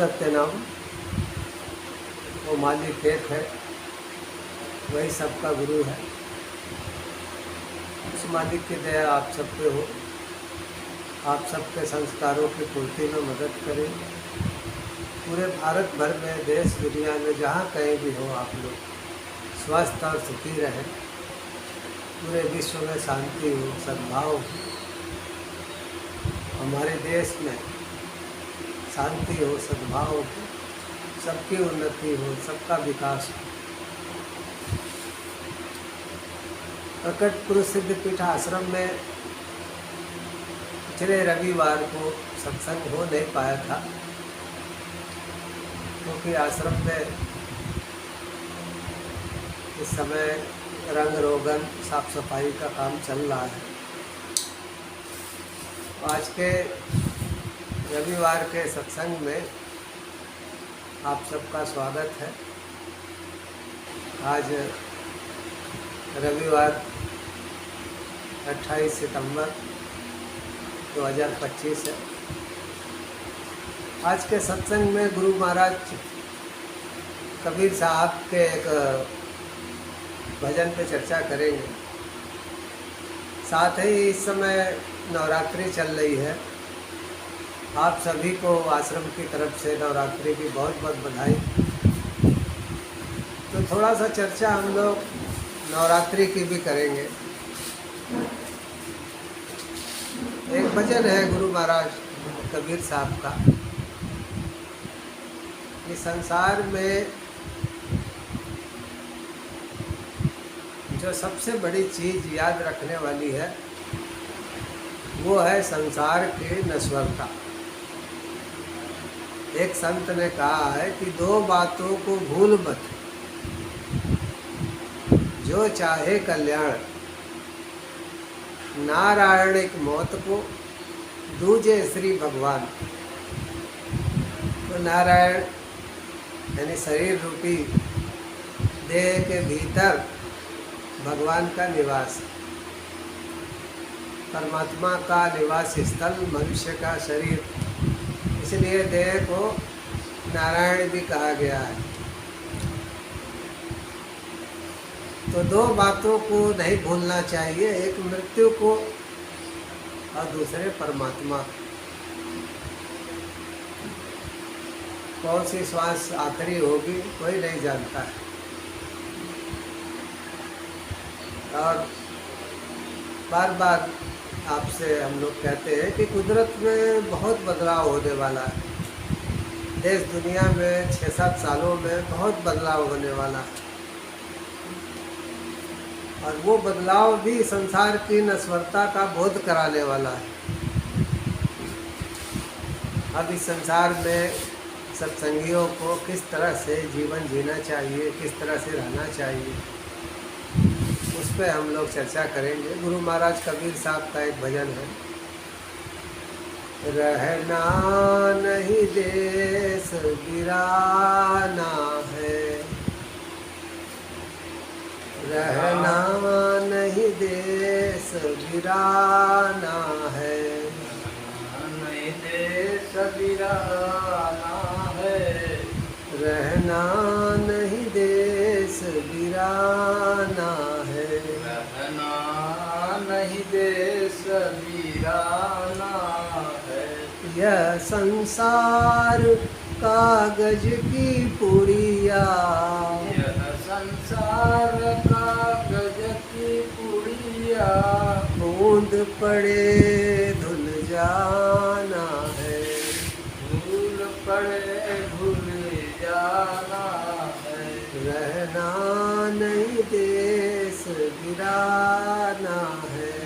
सत्य नाम, वो मालिक एक है, वही सबका गुरु है। उस मालिक की दया आप सब पे हो, आप सबके संस्कारों की पूर्ति में मदद करें। पूरे भारत भर में, देश दुनिया में जहाँ कहीं भी हो, आप लोग स्वस्थ और सुखी रहें। पूरे विश्व में शांति हो, सद्भाव हो, हमारे देश में शांति हो, सद्भाव हो, सबकी उन्नति हो, सबका विकास हो। प्रकट पुरुष सिद्ध पीठ आश्रम में पिछले रविवार को सत्संग हो नहीं पाया था, क्योंकि आश्रम में इस समय रंग रोगन साफ सफाई का काम चल रहा है। आज के रविवार के सत्संग में आप सबका स्वागत है। आज रविवार 28 सितंबर 2025 है। आज के सत्संग में गुरु महाराज कबीर साहब के एक भजन पे चर्चा करेंगे। साथ ही इस समय नवरात्रि चल रही है। आप सभी को आश्रम की तरफ से नवरात्रि की बहुत बहुत बधाई। तो थोड़ा सा चर्चा हम लोग नवरात्रि की भी करेंगे। एक भजन है गुरु महाराज कबीर साहब का कि संसार में जो सबसे बड़ी चीज याद रखने वाली है वो है संसार की नश्वरता। एक संत ने कहा है कि दो बातों को भूल मत, जो चाहे कल्याण, नारायणिक मौत को, दूजे श्री भगवान। तो नारायण यानी शरीर रूपी देह के भीतर भगवान का निवास, परमात्मा का निवास स्थल मनुष्य का शरीर, इसलिए देह को नारायण भी कहा गया है। तो दो बातों को नहीं भूलना चाहिए, एक मृत्यु को और दूसरे परमात्मा। कौन सी श्वास आखिरी होगी कोई नहीं जानता है। और बार बार आपसे हम लोग कहते हैं कि कुदरत में बहुत बदलाव होने वाला है। देश दुनिया में 6-7 सालों में बहुत बदलाव होने वाला है, और वो बदलाव भी संसार की नश्वरता का बोध कराने वाला है। अब इस संसार में सत्संगियों को किस तरह से जीवन जीना चाहिए, किस तरह से रहना चाहिए, उस पर हम लोग चर्चा करेंगे। गुरु महाराज कबीर साहब का एक भजन है, रहना नहीं देश गिराना है, रहना नहीं देश गिराना है, नहीं देश गिराना है, रहना नहीं देश गिराना है, रहना नहीं देश गिराना है। यह संसार कागज की पुड़िया, यह संसार कागज की पुड़िया, बूंद पड़े धुल जाना है, धूल पड़े भूल जाना है, रहना नहीं देश गिराना है।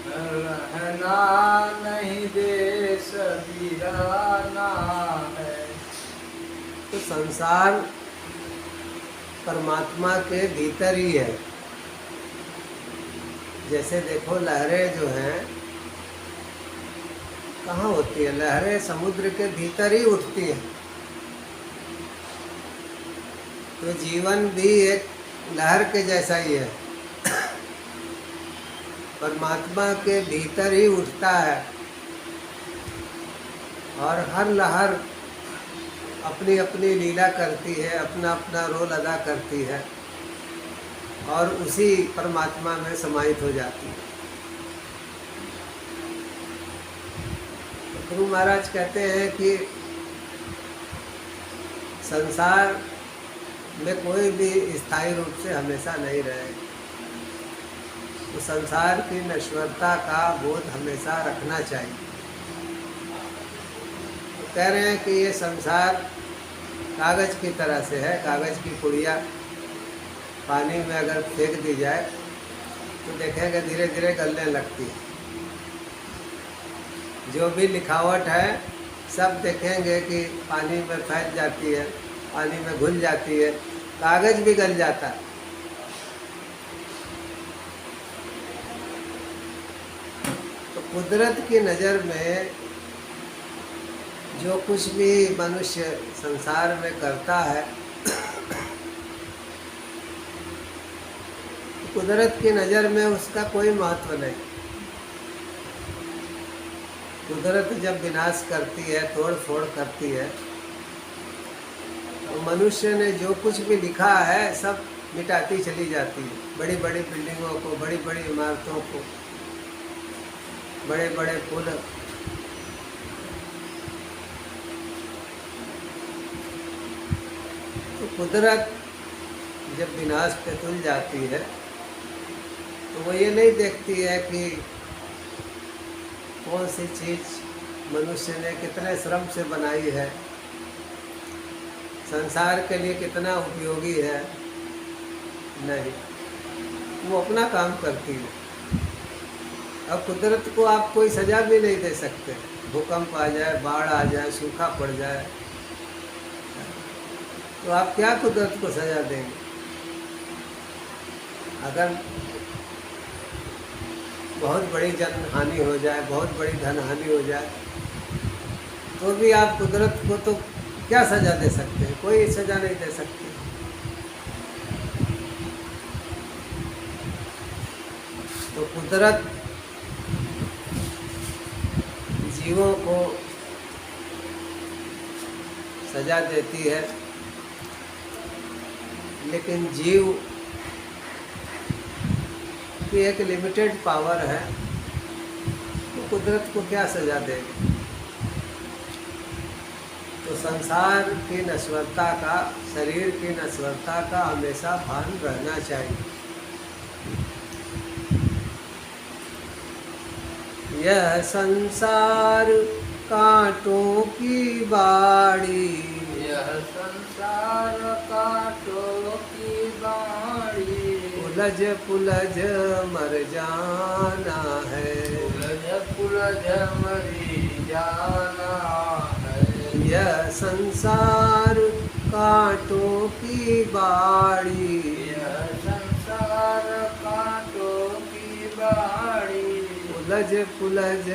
रहना नहीं देश गिराना है। तो संसार परमात्मा के भीतर ही है। जैसे देखो लहरें जो हैं कहाँ होती है? लहरें समुद्र के भीतर ही उठती हैं। तो जीवन भी एक लहर के जैसा ही है, परमात्मा के भीतर ही उठता है। और हर लहर अपनी अपनी लीला करती है, अपना अपना रोल अदा करती है और उसी परमात्मा में समाहित हो जाती है। तो गुरु महाराज कहते हैं कि संसार में कोई भी स्थायी रूप से हमेशा नहीं रहे, तो संसार की नश्वरता का बोध हमेशा रखना चाहिए। तो कह रहे हैं कि ये संसार कागज़ की तरह से है, कागज़ की पुड़िया पानी में अगर फेंक दी जाए तो देखेंगे धीरे धीरे गलने लगती है। जो भी लिखावट है सब देखेंगे कि पानी में फैल जाती है, पानी में घुल जाती है, कागज़ भी गल जाता है। तो कुदरत की नज़र में जो कुछ भी मनुष्य संसार में करता है, कुदरत की नज़र में उसका कोई महत्व नहीं। कुदरत जब विनाश करती है, तोड़ फोड़ करती है, तो मनुष्य ने जो कुछ भी लिखा है सब मिटाती चली जाती है। बड़ी बड़ी बिल्डिंगों को, बड़ी बड़ी इमारतों को, बड़े बड़े पुल, तो कुदरत जब विनाश पे तुल जाती है तो वो ये नहीं देखती है कि कौन सी चीज़ मनुष्य ने कितने श्रम से बनाई है, संसार के लिए कितना उपयोगी है। नहीं, वो अपना काम करती है। अब कुदरत को आप कोई सज़ा भी नहीं दे सकते। भूकंप आ जाए, बाढ़ आ जाए, सूखा पड़ जाए, तो आप क्या कुदरत को सज़ा देंगे? अगर बहुत बड़ी जन हानि हो जाए, बहुत बड़ी धन हानि हो जाए, तो भी आप कुदरत को तो क्या सज़ा दे सकते हैं? कोई सज़ा नहीं दे सकते। तो कुदरत जीवों को सज़ा देती है, लेकिन जीव की एक लिमिटेड पावर है, तो कुदरत को क्या सज़ा देगी? तो संसार की नश्वरता का, शरीर की नश्वरता का हमेशा भान रहना चाहिए। यह संसार कांटों की बाड़ी, यह संसार कांटों की बाड़ी, उलझ पुलझ मर जाना है, उलझ पुलझ मरी जाना है। यह संसार कांटों की बाड़ी, यह संसार कांटों की बाड़ी, उलझ पुलझ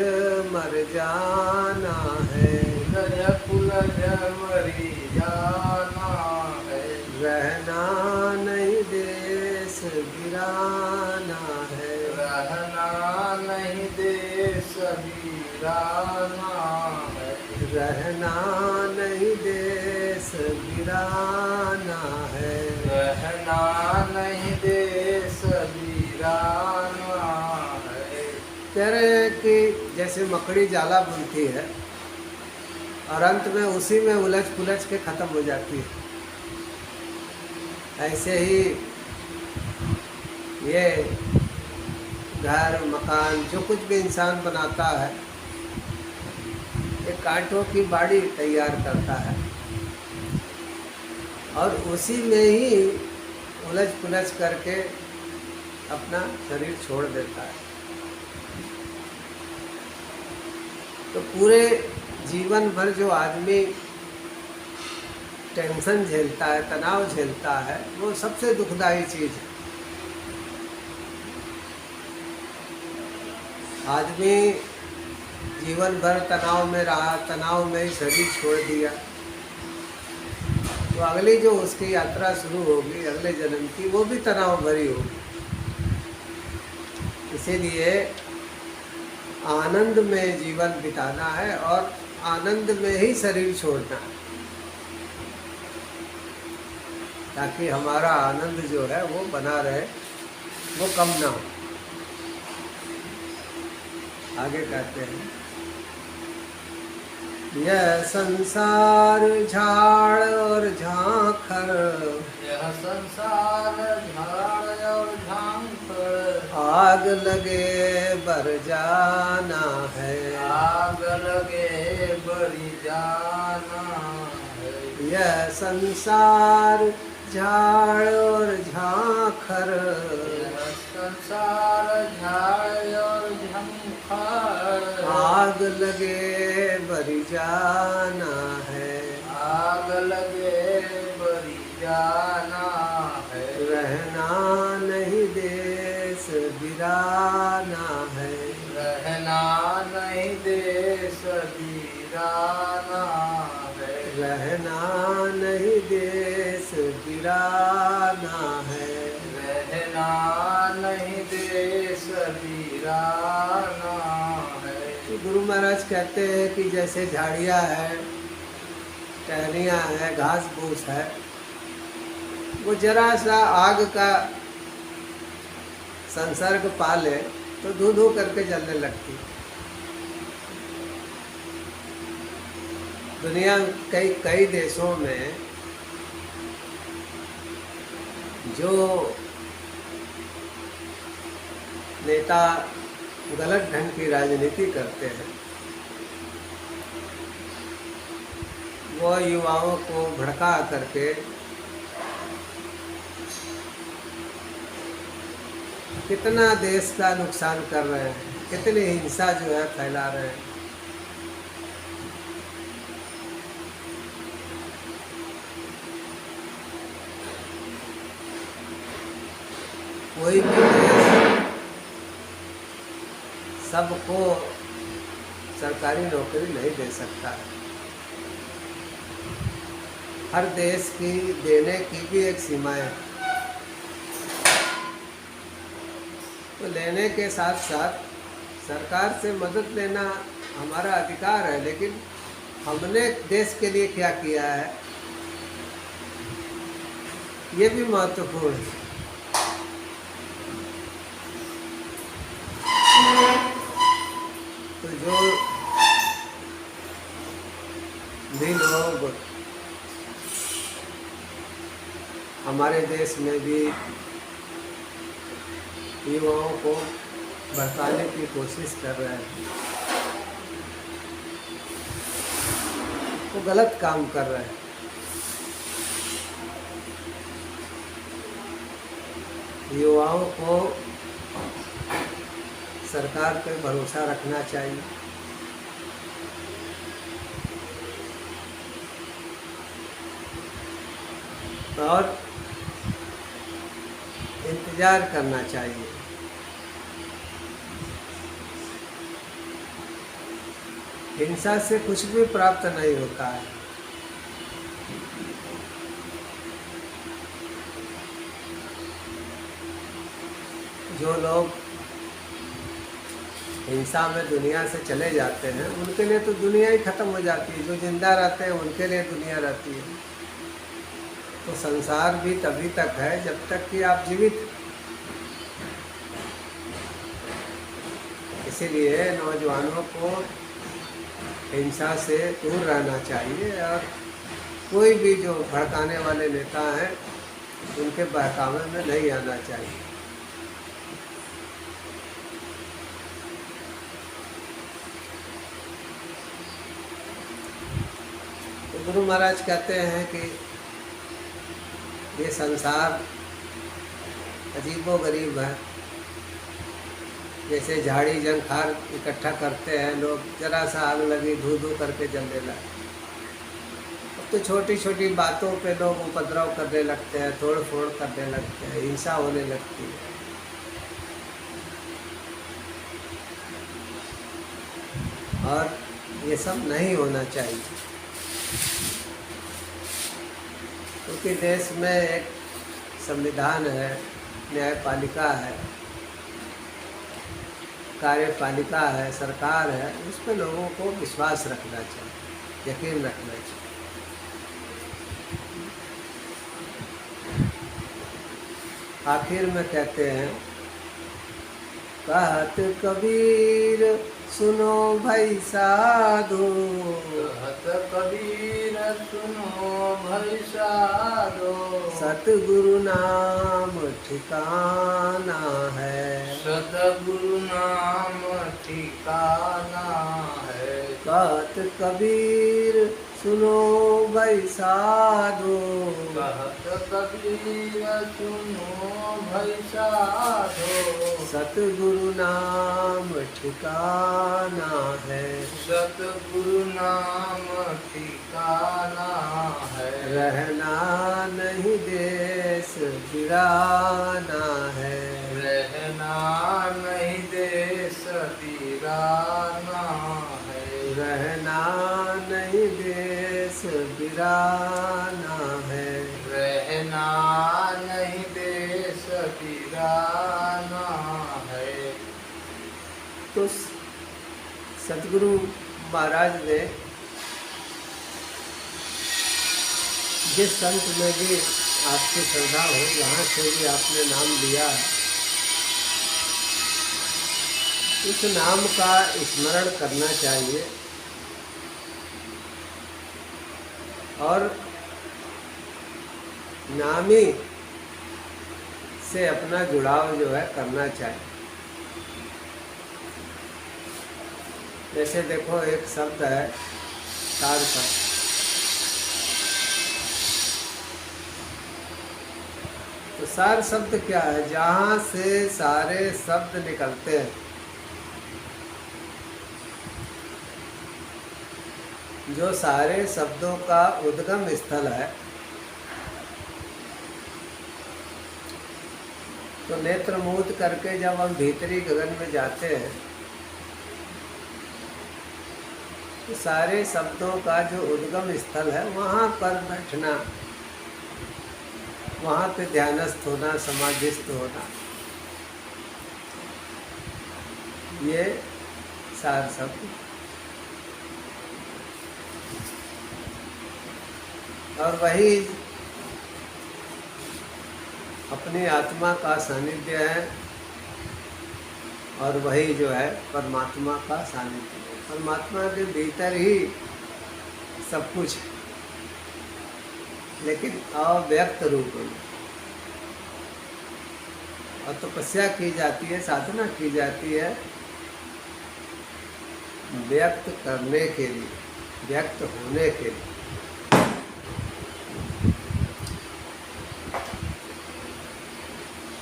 मर जाना है, उलझ पुलझ मरी जाना है। रहना नहीं देश गिराना है, रहना नहीं देश वीराना है, रहना नहीं देश गिराना है। रहना नहीं देश वीराना है। कह रहे हैं कि जैसे मकड़ी जाला बुनती है और अंत में उसी में उलझ पुलझ के ख़त्म हो जाती है, ऐसे ही ये घर मकान जो कुछ भी इंसान बनाता है, एक कांटों की बाड़ी तैयार करता है और उसी में ही उलझ पुलझ करके अपना शरीर छोड़ देता है। तो पूरे जीवन भर जो आदमी टेंशन झेलता है, तनाव झेलता है, वो सबसे दुखदाई चीज़ है। आदमी जीवन भर तनाव में रहा, तनाव में ही शरीर छोड़ दिया, तो अगली जो उसकी यात्रा शुरू होगी अगले जन्म की, वो भी तनाव भरी होगी। इसीलिए आनंद में जीवन बिताना है और आनंद में ही शरीर छोड़ना है। ताकि हमारा आनंद जो है वो बना रहे, वो कम ना हो। आगे कहते हैं, यह संसार झाड़ और झांखर, यह संसार झाड़ और झांखर, आग लगे बर जाना है। आग लगे बरी जाना है। यह संसार झाड़ और झांखर, यह संसार झाड़ और झंखार, आग लगे बरी जाना है। आग लगे बरी जाना है। रहना नहीं देश बिराना है। रहना नहीं देश वीराना है। रहना नहीं देश बिराना है। रहना नहीं देश वीराना है। तो गुरु महाराज कहते हैं कि जैसे झाड़ियाँ है, टहनियाँ है, घास फूस है, वो जरा सा आग का संसर्ग पा ले तो धू धू करके जलने लगती। दुनिया कई देशों में जो नेता गलत ढंग की राजनीति करते हैं, वो युवाओं को भड़का करके कितना देश का नुकसान कर रहे हैं, कितनी हिंसा जो है फैला रहे हैं। कोई भी देश सबको सरकारी नौकरी नहीं दे सकता है। हर देश की देने की भी एक सीमाएं है। तो लेने के साथ साथ सरकार से मदद लेना हमारा अधिकार है, लेकिन हमने देश के लिए क्या किया है ये भी महत्वपूर्ण है। तो जो भी लोग हमारे देश में भी युवाओं को भड़काने की कोशिश कर रहे हैं, वो गलत काम कर रहे हैं। युवाओं को सरकार पे भरोसा रखना चाहिए। और इंतजार करना चाहिए। हिंसा से कुछ भी प्राप्त नहीं होता है। जो लोग हिंसा में दुनिया से चले जाते हैं उनके लिए तो दुनिया ही खत्म हो जाती है। जो जिंदा रहते हैं उनके लिए दुनिया रहती है। तो संसार भी तभी तक है जब तक कि आप जीवित। इसीलिए नौजवानों को हिंसा से दूर रहना चाहिए और कोई भी जो भड़काने वाले नेता हैं उनके बहकावे में नहीं आना चाहिए। तो गुरु महाराज कहते हैं कि ये संसार अजीबोगरीब है। जैसे झाड़ी जंखार इकट्ठा करते हैं लोग, जरा सा आग लगी धू धू करके जलने लगे। अब तो छोटी छोटी बातों पे लोग उपद्रव करने लगते हैं, तोड़ फोड़ करने लगते हैं, हिंसा होने लगती है। और ये सब नहीं होना चाहिए, क्योंकि देश में एक संविधान है, न्यायपालिका है, कार्यपालिका है, सरकार है। उस पर लोगों को विश्वास रखना चाहिए, यकीन रखना चाहिए। आखिर में कहते हैं, कहत कबीर सुनो भाई साधो, कहत कबीर सुनो भाई साधो, सतगुरु नाम ठिकाना है, सतगुरु नाम ठिकाना है। कहत कबीर सुनो भाई साधो, कहत कबीर सुनो भाई साधो, सतगुरु नाम ठिकाना है, सतगुरु नाम ठिकाना है। रहना नहीं देश वीराना है, रहना नहीं देश वीराना है, रहना नहीं देश वीराना है, रहना नहीं देश वीराना है। तो सतगुरु महाराज ने जिस संत में भी आपकी श्रद्धा हो, जहाँ से भी आपने नाम लिया, उस नाम का स्मरण करना चाहिए और नामी से अपना जुड़ाव जो है करना चाहिए। जैसे देखो एक शब्द है सार शब्द, तो सार शब्द क्या है? जहाँ से सारे शब्द निकलते हैं, जो सारे शब्दों का उद्गम स्थल है। तो नेत्र मूंद करके जब हम भीतरी गगन में जाते हैं, तो सारे शब्दों का जो उद्गम स्थल है वहाँ पर बैठना, वहाँ पे ध्यानस्थ होना, समाधिस्थ होना, ये सार शब्द। और वही अपनी आत्मा का सानिध्य है और वही जो है परमात्मा का सानिध्य है। परमात्मा के भीतर ही सब कुछ है, लेकिन अव्यक्त रूप में। और तपस्या की जाती है, साधना की जाती है व्यक्त करने के लिए, व्यक्त होने के लिए।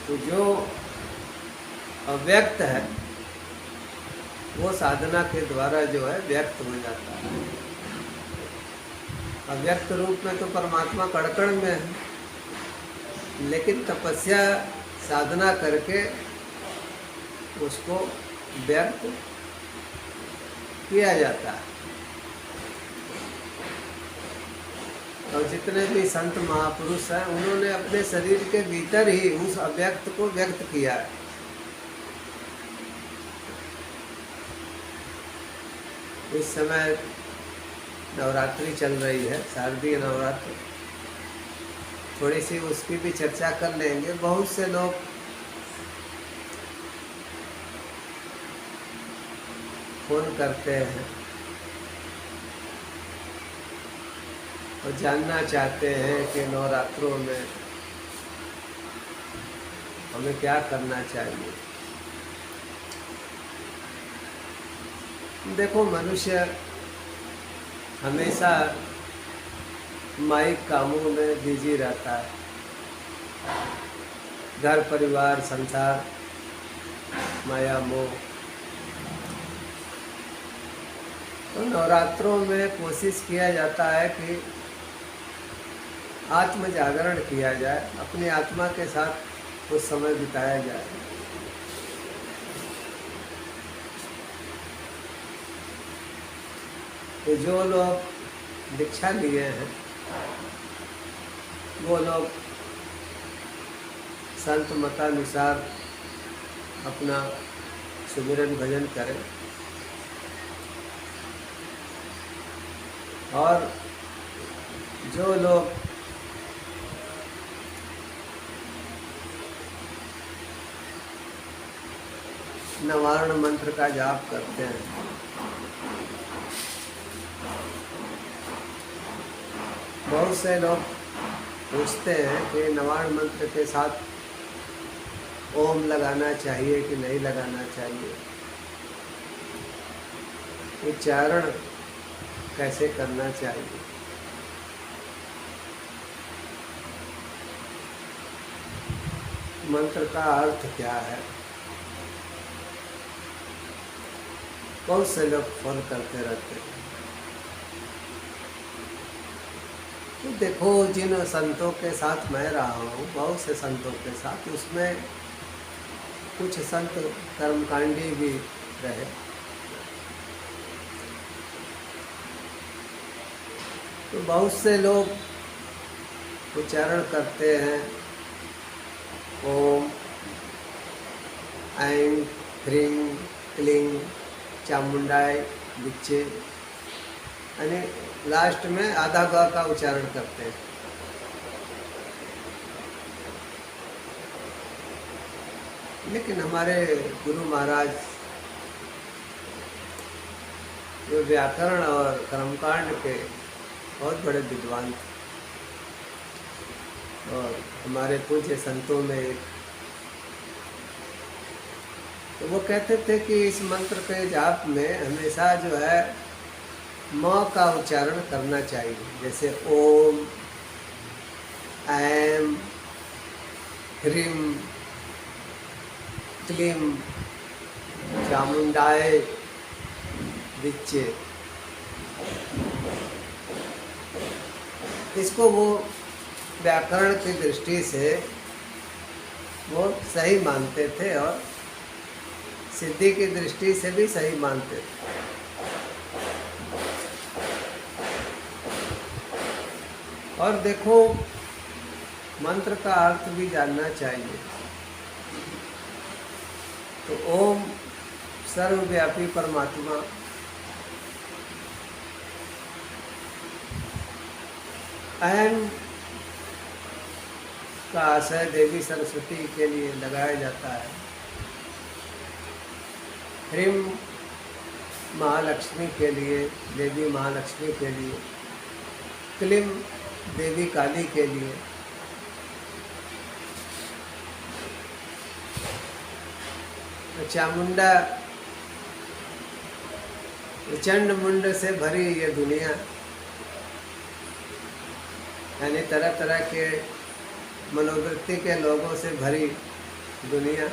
तो जो अव्यक्त है वो साधना के द्वारा जो है व्यक्त हो जाता है। अव्यक्त रूप में तो परमात्मा कड़कड़ में है, लेकिन तपस्या साधना करके उसको व्यक्त किया जाता है। और जितने भी संत महापुरुष हैं, उन्होंने अपने शरीर के भीतर ही उस अव्यक्त को व्यक्त किया है। इस समय नवरात्रि चल रही है, शारदीय नवरात्रि, थोड़ी सी उसकी भी चर्चा कर लेंगे। बहुत से लोग फोन करते हैं और जानना चाहते हैं कि नवरात्रों में हमें क्या करना चाहिए। देखो, मनुष्य हमेशा माइक कामों में बिजी रहता है, घर परिवार संसार माया मोह। तो नवरात्रों में कोशिश किया जाता है कि आत्म जागरण किया जाए, अपनी आत्मा के साथ कुछ समय बिताया जाए। तो जो लोग दीक्षा लिए हैं वो लोग संत मतानुसार अपना सुमिरन भजन करें, और जो लोग नवारण मंत्र का जाप करते हैं। बहुत से लोग पूछते हैं कि नवारण मंत्र के साथ ओम लगाना चाहिए कि नहीं लगाना चाहिए, उच्चारण कैसे करना चाहिए। मंत्र का अर्थ क्या है, बहुत से लोग फोन करते रहते हैं। तो देखो, जिन संतों के साथ मैं रहा हूँ, बहुत से संतों के साथ, उसमें कुछ संत कर्मकांडी भी रहे। तो बहुत से लोग उच्चारण करते हैं ओम ऐं ह्रीं क्लीं चामुंडाय विच्चे, यानी लास्ट में आधा ग का उच्चारण करते हैं। लेकिन हमारे गुरु महाराज जो व्याकरण और कर्मकांड के बहुत बड़े विद्वान थे, और हमारे पूज्य संतों में एक, तो वो कहते थे कि इस मंत्र के जाप में हमेशा जो है म का उच्चारण करना चाहिए, जैसे ओम ऐं ह्रीं क्लीं चामुंडाय विच्चे। इसको वो व्याकरण की दृष्टि से वो सही मानते थे और सिद्धि की दृष्टि से भी सही मानते थे। और देखो, मंत्र का अर्थ भी जानना चाहिए। तो ओम सर्वव्यापी परमात्मा, ऐं का आशय देवी सरस्वती के लिए लगाया जाता है। ह्रीं महालक्ष्मी के लिए, देवी महालक्ष्मी के लिए। क्लीं देवी काली के लिए। चामुंडा, चंड मुंड से भरी ये दुनिया, यानी तरह तरह के मनोवृत्ति के लोगों से भरी दुनिया,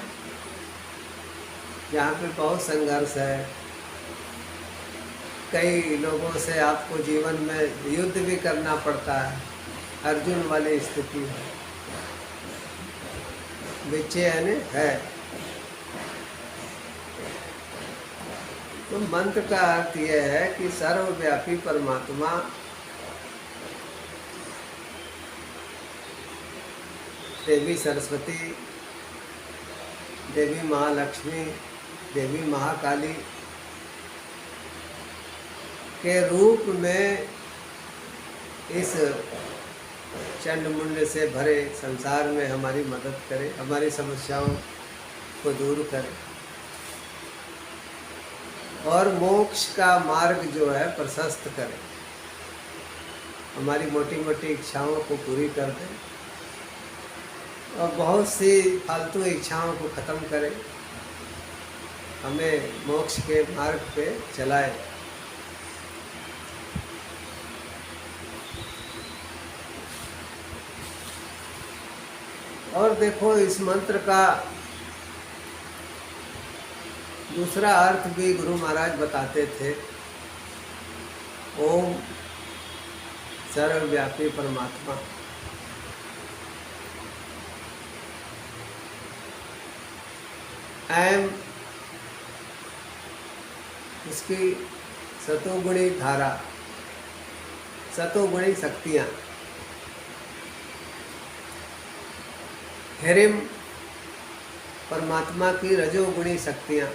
जहाँ पे बहुत संघर्ष है। कई लोगों से आपको जीवन में युद्ध भी करना पड़ता है, अर्जुन वाली स्थिति है। विच्चे यानी है। तो मंत्र का अर्थ यह है कि सर्वव्यापी परमात्मा देवी सरस्वती, देवी महालक्ष्मी, देवी महाकाली के रूप में इस चंडमुंड से भरे संसार में हमारी मदद करे, हमारी समस्याओं को दूर करे और मोक्ष का मार्ग जो है प्रशस्त करे, हमारी मोटी मोटी इच्छाओं को पूरी कर दे और बहुत सी फालतू इच्छाओं को ख़त्म करे, हमें मोक्ष के मार्ग पे चलाए। और देखो, इस मंत्र का दूसरा अर्थ भी गुरु महाराज बताते थे। ओम सर्वव्यापी परमात्मा, ऐं इसकी सतोगुणी धारा, सतोगुणी शक्तियाँ। ह्रीं परमात्मा की रजोगुणी शक्तियाँ।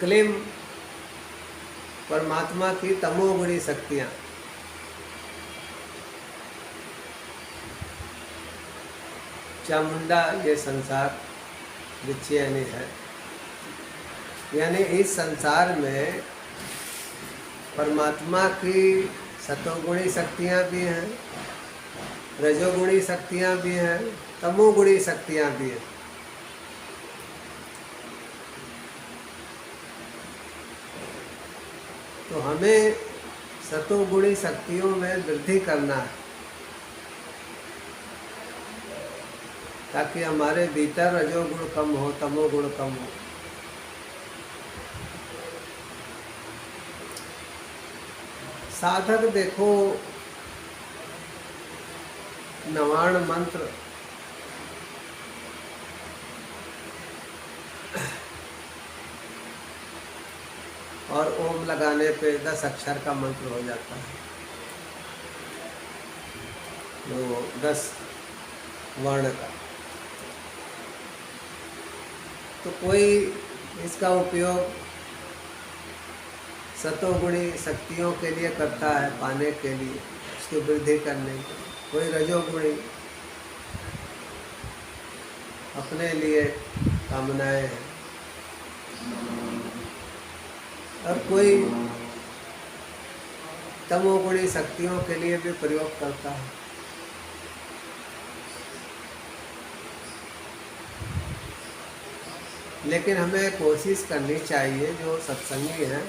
क्लीं परमात्मा की तमोगुणी शक्तियाँ। चामुंडा ये संसार, बेचैनी है। यानी इस संसार में परमात्मा की सतोगुणी शक्तियाँ भी हैं, रजोगुणी शक्तियाँ भी हैं, तमोगुणी शक्तियाँ भी हैं। तो हमें सतोगुणी शक्तियों में वृद्धि करना है, ताकि हमारे भीतर रजोगुण कम हो, तमोगुण कम हो। साधक देखो, नवाण मंत्र और ओम लगाने पे 10 अक्षर का मंत्र हो जाता है, वो 10 वर्ण का। तो कोई इसका उपयोग सतोगुणी शक्तियों के लिए करता है, पाने के लिए, उसकी वृद्धि करने के लिए। कोई रजोगुणी अपने लिए कामनाएं हैं, और कोई तमोगुणी शक्तियों के लिए भी प्रयोग करता है। लेकिन हमें कोशिश करनी चाहिए, जो सत्संगी हैं,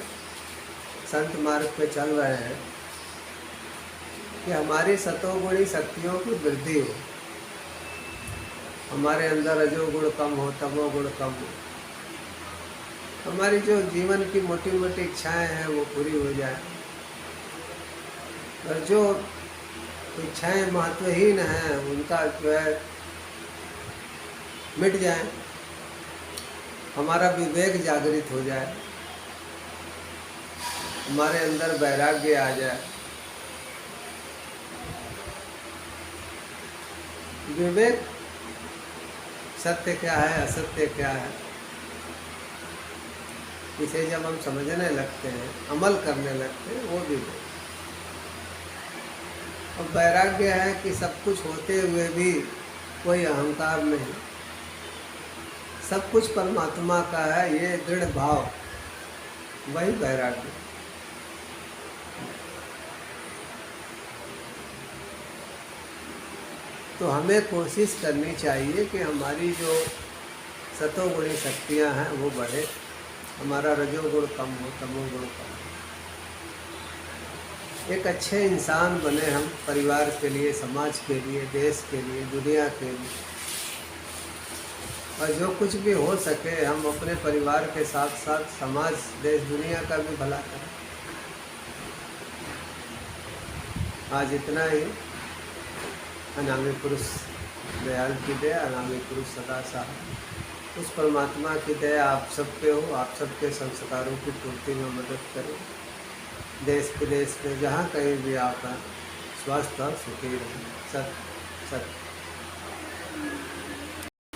संत मार्ग पे चल रहे हैं, कि हमारी सतोगुणी शक्तियों की वृद्धि हो, हमारे अंदर रजोगुण कम हो, तमोगुण कम हो, हमारी जो जीवन की मोटी मोटी इच्छाएं हैं वो पूरी हो जाए, और जो इच्छाएं महत्वहीन हैं उनका जो है मिट जाए, हमारा विवेक जागृत हो जाए, हमारे अंदर वैराग्य आ जाए। विवेक, सत्य क्या है, असत्य क्या है, इसे जब हम समझने लगते हैं, अमल करने लगते हैं, वो विवेक। और वैराग्य है कि सब कुछ होते हुए भी कोई अहंकार नहीं, सब कुछ परमात्मा का है, ये दृढ़ भाव, वही वैराग्य। तो हमें कोशिश करनी चाहिए कि हमारी जो सतोगुणी शक्तियां हैं वो बढ़े, हमारा रजोगुण कम हो, तमोगुण कम हो, एक अच्छे इंसान बने हम, परिवार के लिए, समाज के लिए, देश के लिए, दुनिया के लिए। और जो कुछ भी हो सके हम अपने परिवार के साथ साथ समाज, देश, दुनिया का भी भला करें। आज इतना ही। अनामी पुरुष दयाल की दया, अनामी पुरुष सदा साहब, उस परमात्मा की दया आप सब पे हो, आप सबके संस्कारों की पूर्ति में मदद करें। देश विदेश में जहाँ कहीं भी आप हैं, स्वस्थ और सुखी रहें। सत सत।